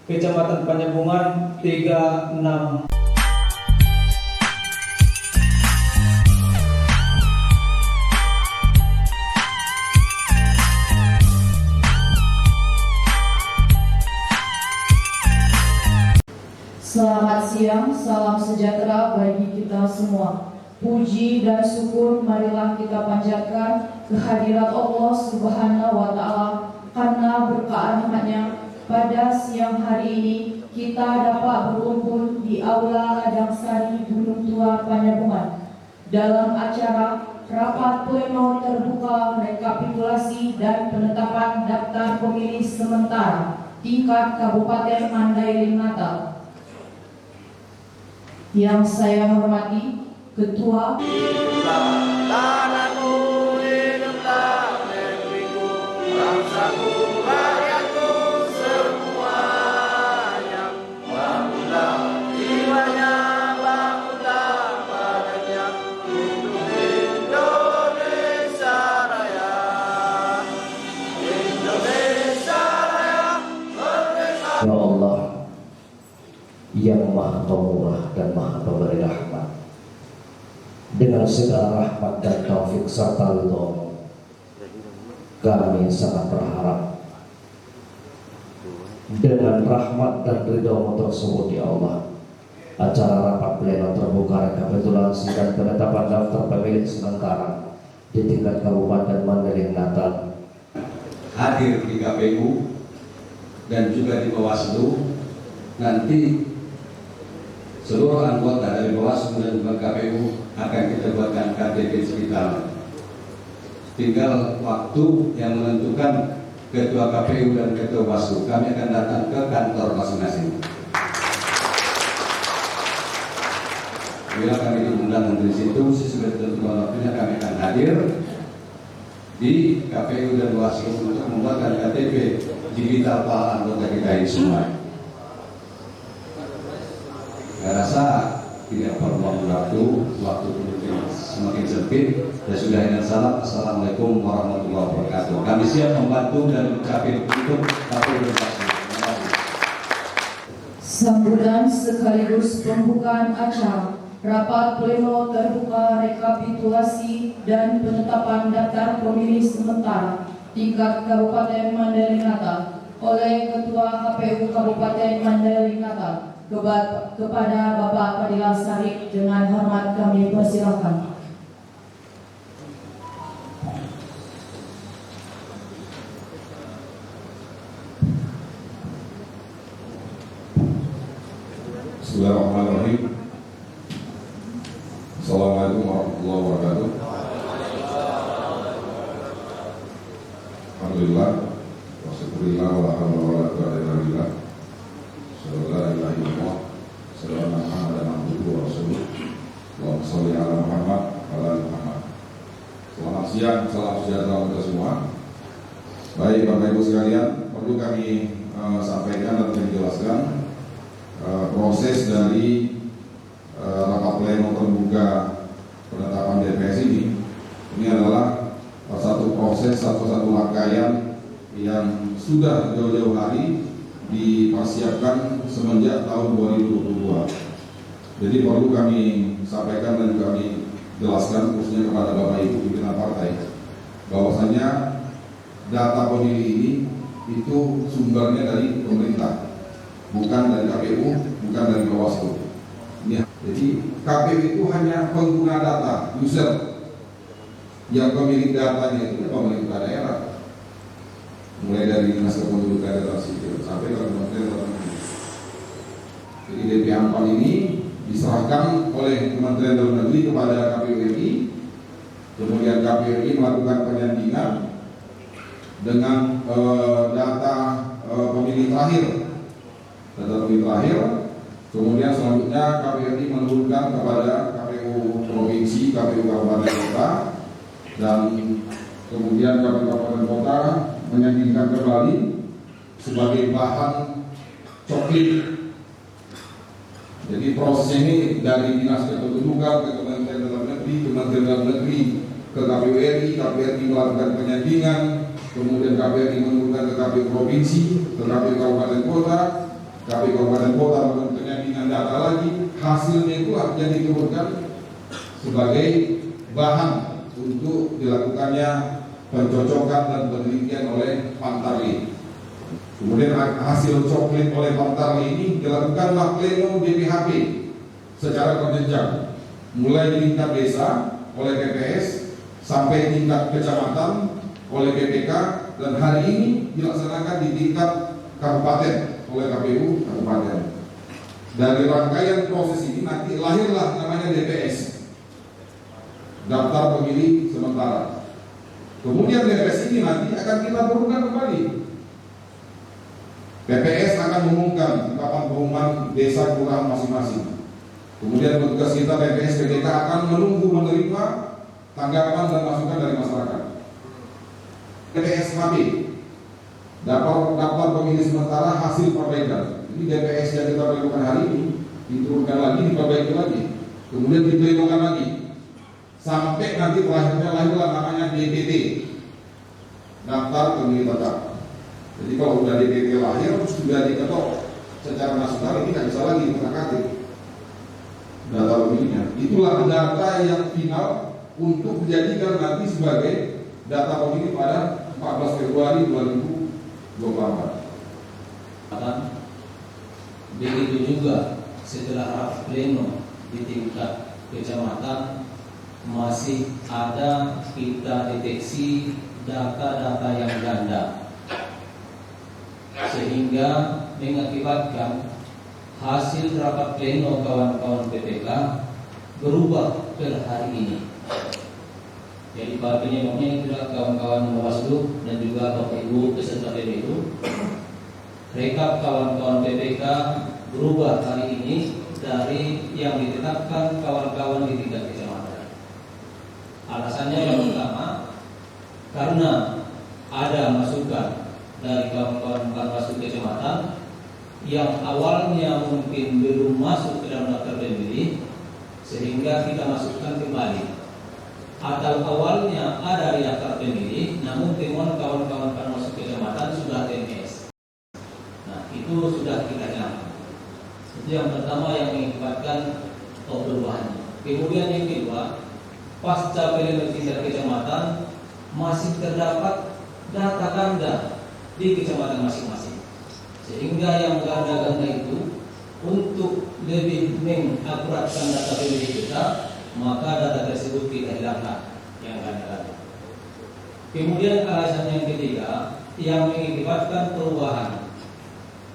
Kecamatan Panjabungan 36. Selamat siang, salam sejahtera bagi kita semua. Puji dan syukur marilah kita panjatkan kehadirat Allah Subhanahu wa Ta'ala karena berkah rahmat-Nya pada siang hari ini kita dapat berkumpul di Aula Ladang Sari Gunung Tua Panjabungan dalam acara rapat pleno terbuka rekapitulasi dan penetapan daftar pemilih sementara tingkat Kabupaten Mandailing Natal. Yang saya hormati Ketua tanahku, hiduplah negeriku, bangsaku, rakyatku semuanya. Bangunlah jiwanya, bangunlah badannya untuk Indonesia Raya. Indonesia Raya merdeka. Ya Allah yang Maha Pemurah dan Maha Pemberi rahmat, dengan segala rahmat dan taufik serta ridho, kami sangat berharap dengan rahmat dan ridho tersebut ya Allah, acara rapat pleno terbuka rekapitulasi dan penetapan daftar pemilih sementara di tingkat Kabupaten Mandailing Natal hadir di KPU dan juga di Bawaslu. Nanti seluruh anggota dari Bawaslu dan juga KPU akan kita buatkan KTP digital. Tinggal waktu yang menentukan ketua KPU dan ketua Bawaslu. Kami akan datang ke kantor masing-masing. Bila kami diundang dari situ, sesuai ketentuan waktunya kami akan hadir di KPU dan Bawaslu untuk membuatkan KTP digital para anggota kita ini semua. Saya rasa tidak perlu waktu semakin sempit. Dan sudah dengan salam, assalamualaikum warahmatullahi wabarakatuh. Kami siap membantu dan mencapai untuk KPU. sambutan sekaligus pembukaan acara rapat pleno terbuka rekapitulasi dan penetapan daftar pemilih sementara tingkat Kabupaten Mandailing Natal oleh Ketua KPU Kabupaten Mandailing Natal kepada Bapak Fadilah Sarip, dengan hormat kami persilakan. Bismillahirrahmanirrahim. Assalamualaikum warahmatullahi wabarakatuh. Alhamdulillah wa syukurillah wa la hawla wa la quwwata illa billah. Sallallahu alaihi wa sallam Muhammadan abduhu wa rasuluh. Allahumma shalli ala Muhammad wa ala ali Muhammad. Selamat siang, salam sejahtera untuk semua. Baik Bapak Ibu sekalian, perlu kami sampaikan dan menjelaskan proses dari rapat pleno terbuka penetapan DPS ini adalah satu proses, satu rangkaian yang sudah jauh-jauh hari dipersiapkan semenjak tahun 2022. Jadi perlu kami sampaikan dan kami jelaskan khususnya kepada Bapak Ibu pimpinan partai bahwasanya data pemilih ini itu sumbernya dari pemerintah, bukan dari KPU, bukan dari Bawaslu. Jadi KPU itu hanya pengguna data, user. Yang pemilik datanya itu pemerintah daerah, mulai dari Dinas Kependudukan dan Sipil sampai ke Kementerian Dalam Negeri. Jadi DP4 ini diserahkan oleh Kementerian Dalam Negeri kepada KPU RI, kemudian KPU RI melakukan penyandingan dengan data pemilih terakhir. Kemudian selanjutnya KPU RI menurunkan kepada KPU Provinsi, KPU Kabupaten Kota, dan kemudian KPU Kabupaten Kota menyandingkan kembali sebagai bahan coklit. Jadi proses ini dari Dinas Kependudukan ke Kementerian Dalam Negeri, Kementerian Dalam Negeri ke KPU RI, KPU RI melakukan penyandingan, kemudian KPU RI menurunkan ke KPU Provinsi, ke KPU Kabupaten Kota, KPU Kabupaten Kota membentuknya dengan data lagi, hasilnya itulah yang diturunkan sebagai bahan untuk dilakukannya pencocokan dan penelitian oleh Pantarli. Kemudian hasil coklit oleh Pantarli ini dilakukanlah pleno DPHP secara berjenjang, mulai di tingkat desa oleh PPS sampai tingkat kecamatan oleh BPK, dan hari ini dilaksanakan di tingkat kabupaten oleh KPU kabupaten. Dari rangkaian proses ini nanti lahirlah namanya DPS, daftar pemilih sementara. Kemudian DPS ini nanti akan kita turunkan kembali. PPS akan mengumumkan kapan pengumuman desa kelurahan masing-masing. Kemudian petugas kita PPS PDK akan menunggu menerima tanggapan dan masukan dari masyarakat. DPS HP, daftar pemilih sementara hasil perbaikan. Ini DPS yang kita lakukan hari ini diturunkan lagi, diperbaiki lagi, kemudian diplenokan lagi, sampai nanti terakhirnya lahirlah namanya DPT, daftar pemilih tetap. Jadi kalau sudah DPT lahir, sudah diketok secara nasional, ini tidak bisa lagi menakati data pemilihnya. Itulah data yang final untuk dijadikan nanti sebagai data pemilih pada 14 Februari 2024. Begitu juga setelah rapat pleno di tingkat kecamatan masih ada kita deteksi data-data yang ganda, sehingga mengakibatkan hasil rapat pleno kawan-kawan PPK berubah per hari ini. Jadi para penyebabnya itulah kawan-kawan Bawaslu dan juga Bapak Ibu peserta pemilu. Rekap kawan-kawan PPK berubah hari ini dari yang ditetapkan kawan-kawan di tingkat kecamatan. Alasannya yang pertama, karena ada masukan dari kawan-kawan Bawaslu kecamatan yang awalnya mungkin belum masuk ke dalam daftar pemilih, sehingga kita masukkan kembali. Atau awalnya ada di daftar pemilih, namun temuan kawan-kawan Panwaslu kecamatan sudah TMS. Nah, itu sudah kita catat. Itu yang pertama yang mengakibatkan perubahan. Kemudian yang kedua, pasca pleno tingkat kecamatan masih terdapat data ganda di kecamatan masing-masing, sehingga yang ganda-ganda itu untuk lebih mengakuratkan data pemilih kita, maka data tersebut kita hilangkan yang ganda-ganda. Kemudian alasan yang ketiga yang mengakibatkan perubahan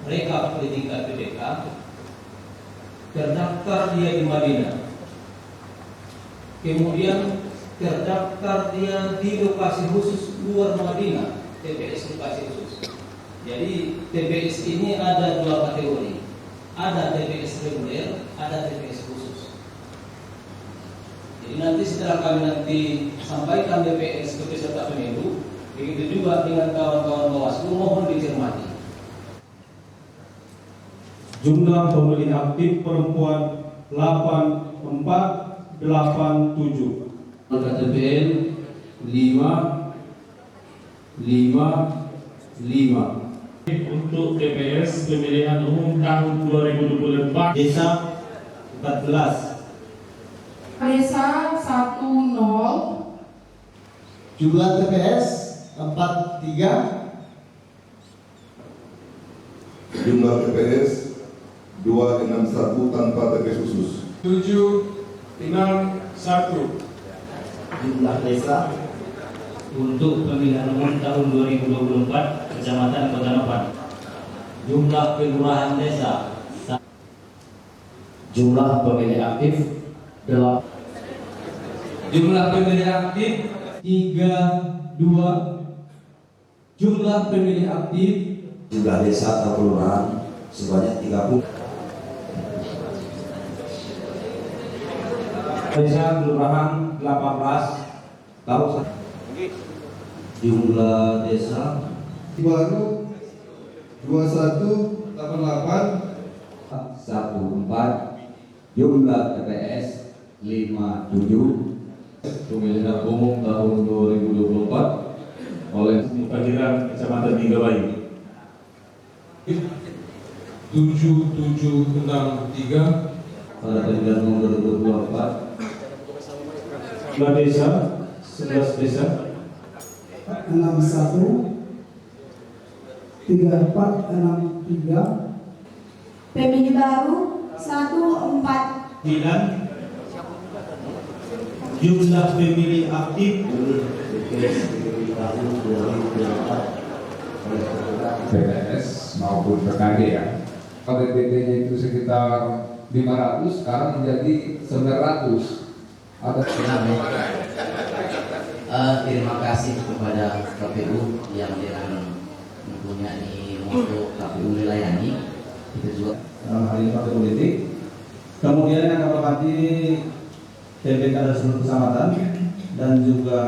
rekap di tingkat PPK, terdaftar dia di Madinah, kemudian terdaftar dia di lokasi khusus luar Madinah, TPS lokasi khusus. Jadi TPS ini ada dua kategori, ada TPS reguler, ada TPS khusus. Jadi nanti setelah kami nanti sampaikan TPS ke peserta pemilu, begitu juga dengan kawan-kawan Bawaslu, mohon dicermati. Jumlah pemilih aktif perempuan 8487. KTPL 555. Untuk TPS pemilihan umum tahun 2024 Desa 14, Desa 10. Jumlah TPS 43. Jumlah TPS 261 tanpa TPS khusus. 761. Jumlah desa untuk pemilihan umum tahun 2024 Kecamatan Kota Nopan. Jumlah kelurahan desa, Jumlah pemilih aktif 8. jumlah pemilih aktif 32. Jumlah pemilih aktif Jumlah desa atau kelurahan sebanyak 30. Desa kelurahan 18 tahun. Jumlah desa baru 2188. 14. Jumlah TPS 57. Pemilihan umum tahun 2024 oleh Pagirang Kecamatan Minggabayu. 7763 pada pemilihan umum 2024. Jumlah desa 11 desa. 61 3463. Pemilih baru 149. Jumlah pemilih aktif PPS maupun PKD ya. ODPT-nya itu sekitar 500, sekarang menjadi 900. Ada terima kasih kepada KPU yang dengan mempunyai moto KPU melayani. Itu juga dalam hal ini partai politik. Kemudian yang kami hormati TPK dari seluruh kecamatan dan juga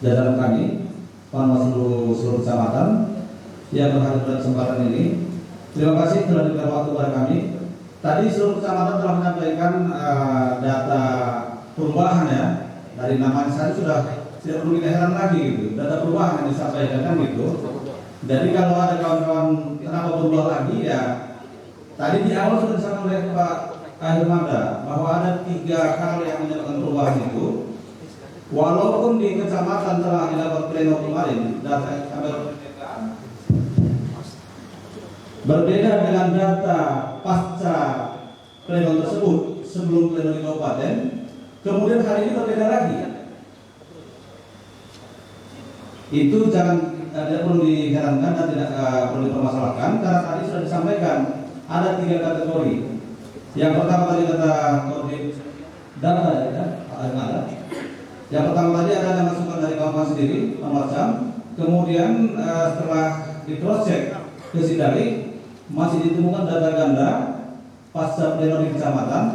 jajaran kami, panwas seluruh kecamatan yang berhadir pada kesempatan ini. Terima kasih telah diberikan waktu kepada kami. Tadi seluruh kecamatan telah menyampaikan data perubahan ya, dari namanya saja sudah tidak perlu kita heran lagi gitu. Data perubahan yang disampaikan kan gitu. Jadi kalau ada kawan-kawan kenapa berubah lagi ya, tadi di awal sudah disampaikan oleh Pak Ahirmada bahwa ada 3 hal yang menyebabkan perubahan itu. Walaupun di kecamatan telah dilakukan pleno kemarin, data yang kami berbeda dengan data pasca pleno tersebut sebelum pleno di kabupaten, kemudian hari ini berbeda lagi. Itu tidak perlu diherankan dan tidak perlu dipermasalahkan karena tadi sudah disampaikan ada 3 kategori. Yang pertama tadi data koordinat data ya, ada. Yang pertama tadi ada yang masukan dari kawan sendiri, macam. Kemudian setelah di cross check ke Sidari masih ditemukan data ganda pasca pleno di kecamatan.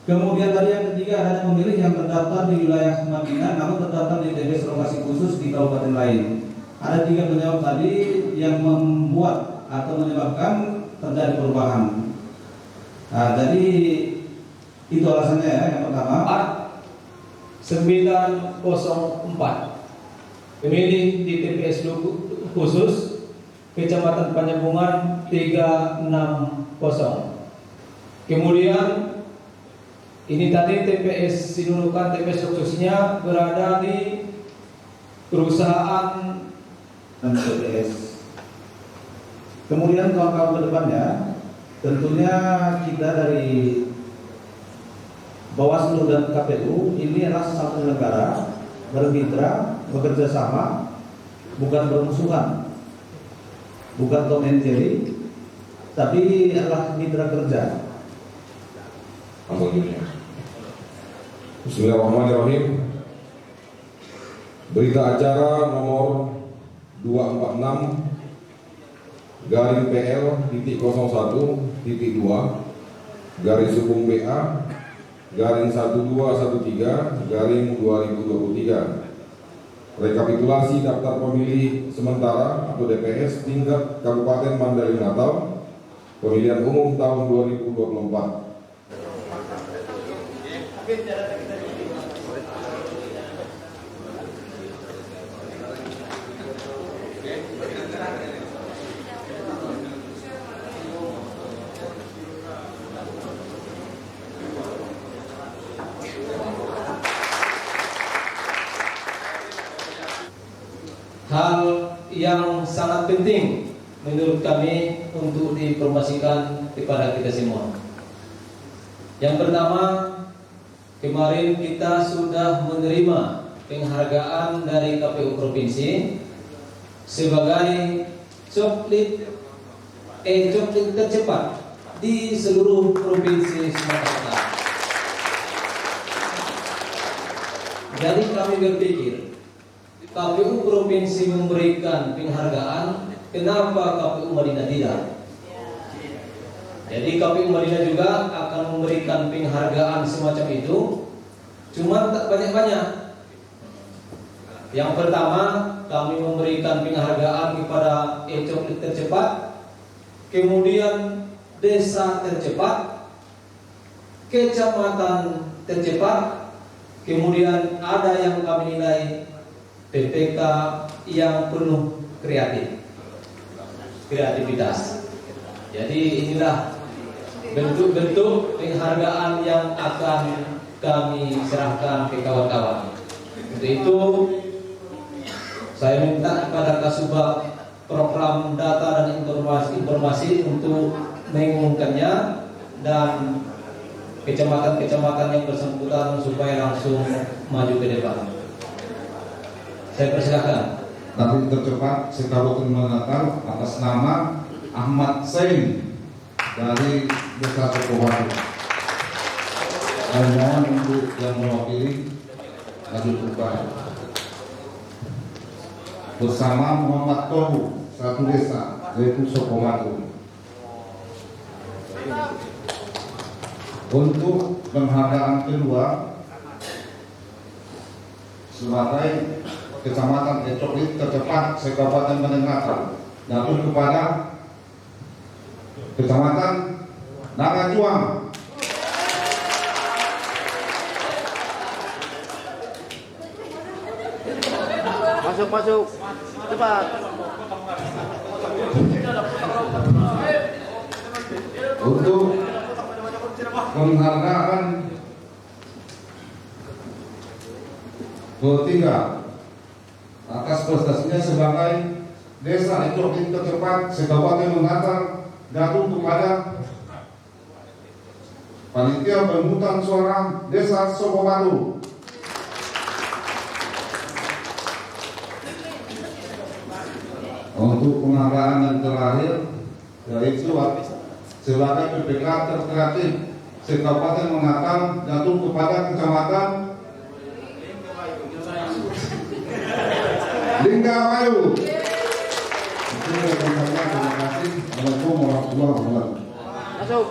Kemudian tadi yang ketiga ada pemilih yang terdaftar di wilayah Madinah namun terdaftar di TPS lokasi khusus di kabupaten lain. Ada 3 penyebab tadi yang membuat atau menyebabkan terjadi perubahan. Nah, jadi itu alasannya ya. Yang pertama 904 pemilih di TPS khusus Kecamatan Panjabungan 360. Kemudian ini tadi TPS Sinunukan, TPS khususnya berada di perusahaan dan TPS. Kemudian kawan-kawan ke depannya, tentunya kita dari Bawaslu dan KPU ini adalah sesama negara, bermitra, bekerja sama, bukan bermusuhan, bukan Tom and Jerry, tapi adalah mitra kerja. Alhamdulillah. Bismillahirrahmanirrahim. Berita acara nomor 246 garing PL titik 01.2 garing Subung BA garing 1213 garing 2023. Rekapitulasi daftar pemilih sementara atau DPS tingkat Kabupaten Mandailing Natal pemilihan umum tahun 2024. Hal yang sangat penting menurut kami untuk diinformasikan kepada kita semua. Yang pertama, kemarin kita sudah menerima penghargaan dari KPU Provinsi sebagai coklit tercepat di seluruh provinsi Sumatera Utara. Jadi kami berpikir KPU Provinsi memberikan penghargaan, kenapa KPU Madinah tidak? Jadi KPU Madinah juga akan memberikan penghargaan semacam itu, cuma tak banyak-banyak. Yang pertama, kami memberikan penghargaan kepada coklit tercepat, kemudian desa tercepat, kecamatan tercepat, kemudian ada yang kami nilai PPK yang penuh kreativitas. Jadi inilah bentuk-bentuk penghargaan yang akan kami serahkan ke kawan-kawan. Untuk itu saya minta kepada Kasubag program data dan informasi untuk mengumumkannya dan kecamatan-kecamatan yang bersangkutan supaya langsung maju ke depan. Saya persilakan. Tapi tercepat Kabupaten Menakar atas nama Ahmad Sain dari Desa Sukowati. Saya mohon untuk yang mewakili maju ke depan. Bersama Muhammad Tohu, satu desa yaitu Sukowati. Untuk penghargaan kedua sebagai Kecamatan Ecoklit tercepat Kabupaten Menengah jatuh kepada Kecamatan Nangajuang. Masuk cepat. Untuk penghargaan ketiga atas prestasinya sebagai desa Ecoklit tercepat Kabupaten Menakar jatuh kepada Panitia Pemungutan Suara Desa Sokobatu. Untuk penghargaan yang terakhir yaitu sebagai PPK terkreatif Kabupaten Menakar jatuh kepada Kecamatan Linggawayu. Terima kasih. Assalamualaikum warahmatullahi wabarakatuh. Masuk.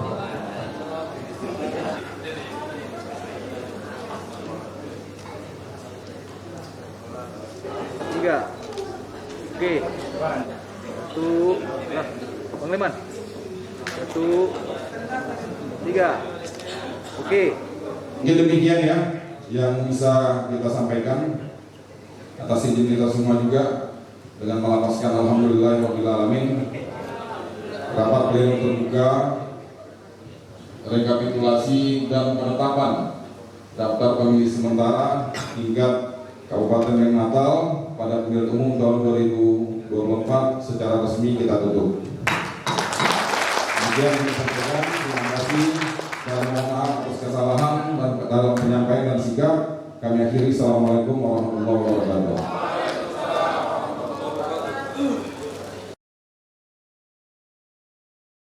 Tiga. Oke. Satu. Nah, Bang Leman. 1, 3. Oke. Mungkin demikian ya yang bisa kita sampaikan. Atas izin kita semua juga dengan melapaskan alhamdulillahirobbilalamin rapat pleno terbuka rekapitulasi dan penetapan daftar pemilih sementara tingkat Kabupaten Natal pada pemilihan umum tahun 2024 secara resmi kita tutup. Kemudian saya sampaikan terima kasih dan mohon maaf atas kesalahan dan dalam penyampaian dan sikap. Kami akhiri. Assalamualaikum warahmatullahi wabarakatuh.